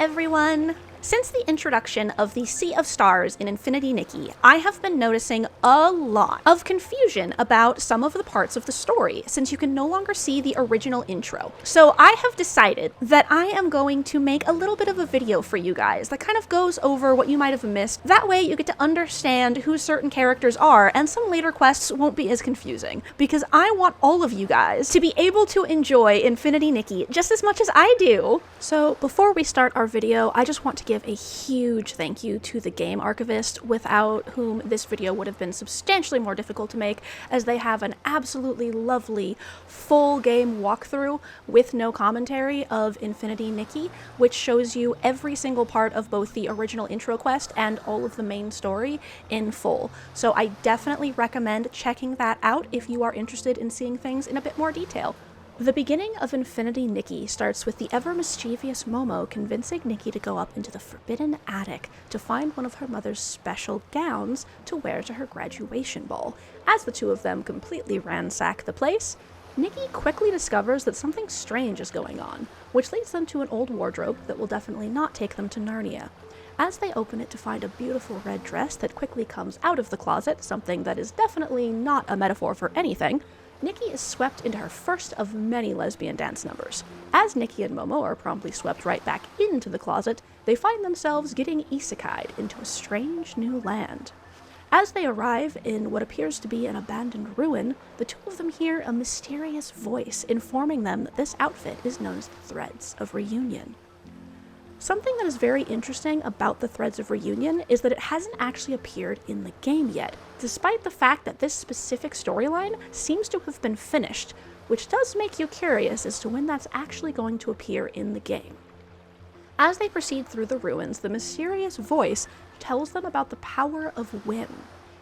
everyone! Since the introduction of the Sea of Stars in Infinity Nikki, I have been noticing a lot of confusion about some of the parts of the story, since you can no longer see the original intro. So I have decided that I am going to make a little bit of a video for you guys that kind of goes over what you might have missed. That way you get to understand who certain characters are, and some later quests won't be as confusing, because I want all of you guys to be able to enjoy Infinity Nikki just as much as I do. So before we start our video, I just want to give a huge thank you to the game archivist, without whom this video would have been substantially more difficult to make, as they have an absolutely lovely full game walkthrough with no commentary of Infinity Nikki, which shows you every single part of both the original intro quest and all of the main story in full. So I definitely recommend checking that out if you are interested in seeing things in a bit more detail. The beginning of Infinity Nikki starts with the ever-mischievous Momo convincing Nikki to go up into the forbidden attic to find one of her mother's special gowns to wear to her graduation ball. As the two of them completely ransack the place, Nikki quickly discovers that something strange is going on, which leads them to an old wardrobe that will definitely not take them to Narnia. As they open it to find a beautiful red dress that quickly comes out of the closet, something that is definitely not a metaphor for anything, Nikki is swept into her first of many lesbian dance numbers. As Nikki and Momo are promptly swept right back into the closet, they find themselves getting isekai'd into a strange new land. As they arrive in what appears to be an abandoned ruin, the two of them hear a mysterious voice informing them that this outfit is known as the Threads of Reunion. Something that is very interesting about the Threads of Reunion is that it hasn't actually appeared in the game yet, despite the fact that this specific storyline seems to have been finished, which does make you curious as to when that's actually going to appear in the game. As they proceed through the ruins, the mysterious voice tells them about the power of whim,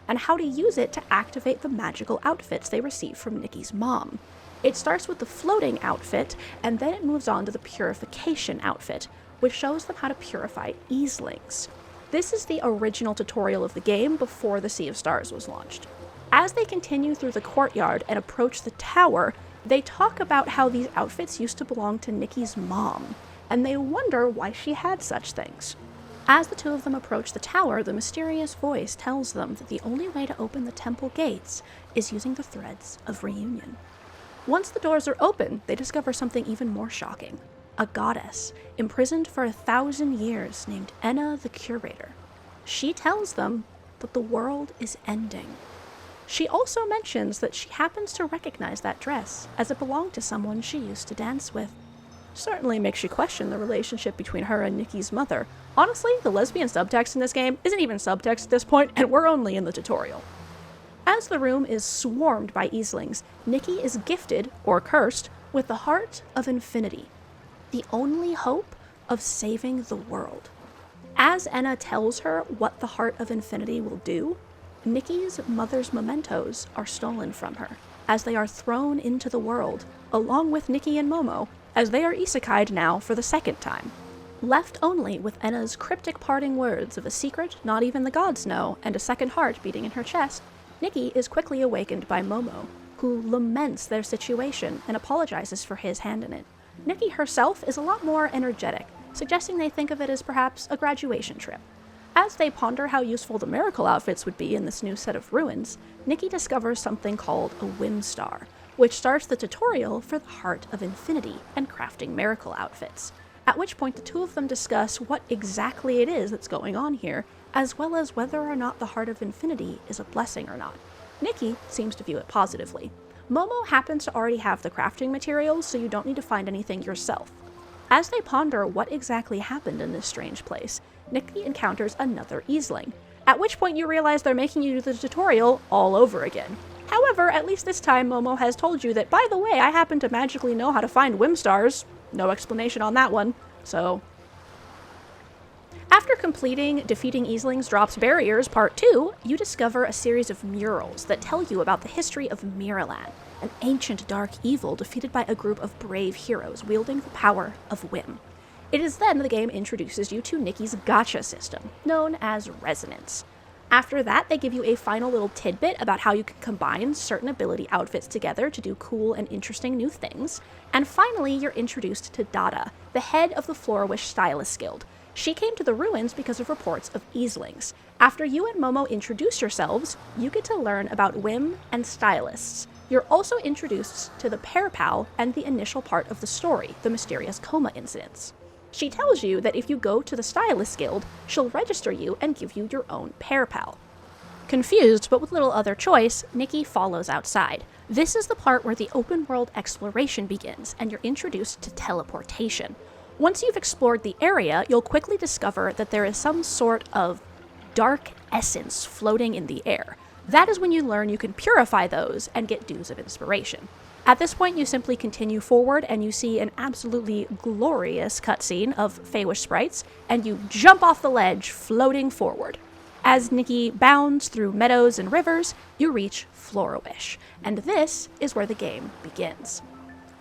and how to use it to activate the magical outfits they receive from Nikki's mom. It starts with the floating outfit, and then it moves on to the purification outfit, which shows them how to purify Easlings. This is the original tutorial of the game before the Sea of Stars was launched. As they continue through the courtyard and approach the tower, they talk about how these outfits used to belong to Nikki's mom, and they wonder why she had such things. As the two of them approach the tower, the mysterious voice tells them that the only way to open the temple gates is using the Threads of Reunion. Once the doors are open, they discover something even more shocking. A goddess, imprisoned for 1,000 years, named Enna the Curator. She tells them that the world is ending. She also mentions that she happens to recognize that dress, as it belonged to someone she used to dance with. Certainly makes you question the relationship between her and Nikki's mother. Honestly, the lesbian subtext in this game isn't even subtext at this point, and we're only in the tutorial. As the room is swarmed by Easlings, Nikki is gifted, or cursed, with the Heart of Infinity, the only hope of saving the world. As Enna tells her what the Heart of Infinity will do, Nikki's mother's mementos are stolen from her, as they are thrown into the world, along with Nikki and Momo, as they are isekai'd now for the second time. Left only with Enna's cryptic parting words of a secret not even the gods know, and a second heart beating in her chest, Nikki is quickly awakened by Momo, who laments their situation and apologizes for his hand in it. Nikki herself is a lot more energetic, suggesting they think of it as perhaps a graduation trip. As they ponder how useful the miracle outfits would be in this new set of ruins, Nikki discovers something called a whim star, which starts the tutorial for the Heart of Infinity and crafting miracle outfits, at which point the two of them discuss what exactly it is that's going on here, as well as whether or not the Heart of Infinity is a blessing or not. Nikki seems to view it positively. Momo happens to already have the crafting materials, so you don't need to find anything yourself. As they ponder what exactly happened in this strange place, Nikki encounters another Easling, at which point you realize they're making you do the tutorial all over again. However, at least this time Momo has told you that, by the way, I happen to magically know how to find whim stars. No explanation on that one, so... After completing Defeating Easlings Drops Barriers Part 2, you discover a series of murals that tell you about the history of Miralan, an ancient dark evil defeated by a group of brave heroes wielding the power of whim. It is then the game introduces you to Nikki's gacha system, known as Resonance. After that, they give you a final little tidbit about how you can combine certain ability outfits together to do cool and interesting new things. And finally, you're introduced to Dada, the head of the Florawish Stylist Guild. She came to the ruins because of reports of Easelings. After you and Momo introduce yourselves, you get to learn about Whim and Stylists. You're also introduced to the Pear Pal and the initial part of the story, the mysterious coma incidents. She tells you that if you go to the Stylist Guild, she'll register you and give you your own Pear Pal. Confused, but with little other choice, Nikki follows outside. This is the part where the open world exploration begins, and you're introduced to teleportation. Once you've explored the area, you'll quickly discover that there is some sort of dark essence floating in the air. That is when you learn you can purify those and get dues of inspiration. At this point, you simply continue forward and you see an absolutely glorious cutscene of Feywish sprites, and you jump off the ledge, floating forward. As Nikki bounds through meadows and rivers, you reach Florawish, and this is where the game begins.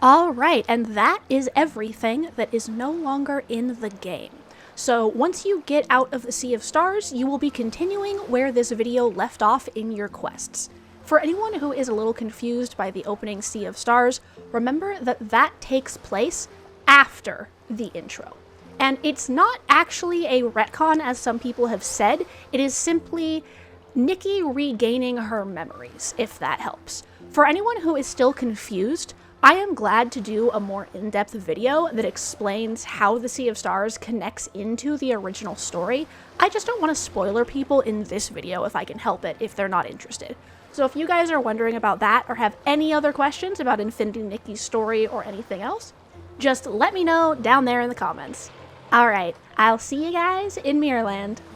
Alright, and that is everything that is no longer in the game. So once you get out of the Sea of Stars, you will be continuing where this video left off in your quests. For anyone who is a little confused by the opening Sea of Stars, remember that that takes place after the intro. And it's not actually a retcon as some people have said, it is simply Nikki regaining her memories, if that helps. For anyone who is still confused, I am glad to do a more in-depth video that explains how the Sea of Stars connects into the original story. I just don't want to spoiler people in this video if I can help it, if they're not interested. So if you guys are wondering about that or have any other questions about Infinity Nikki's story or anything else, just let me know down there in the comments. Alright, I'll see you guys in Mirrorland.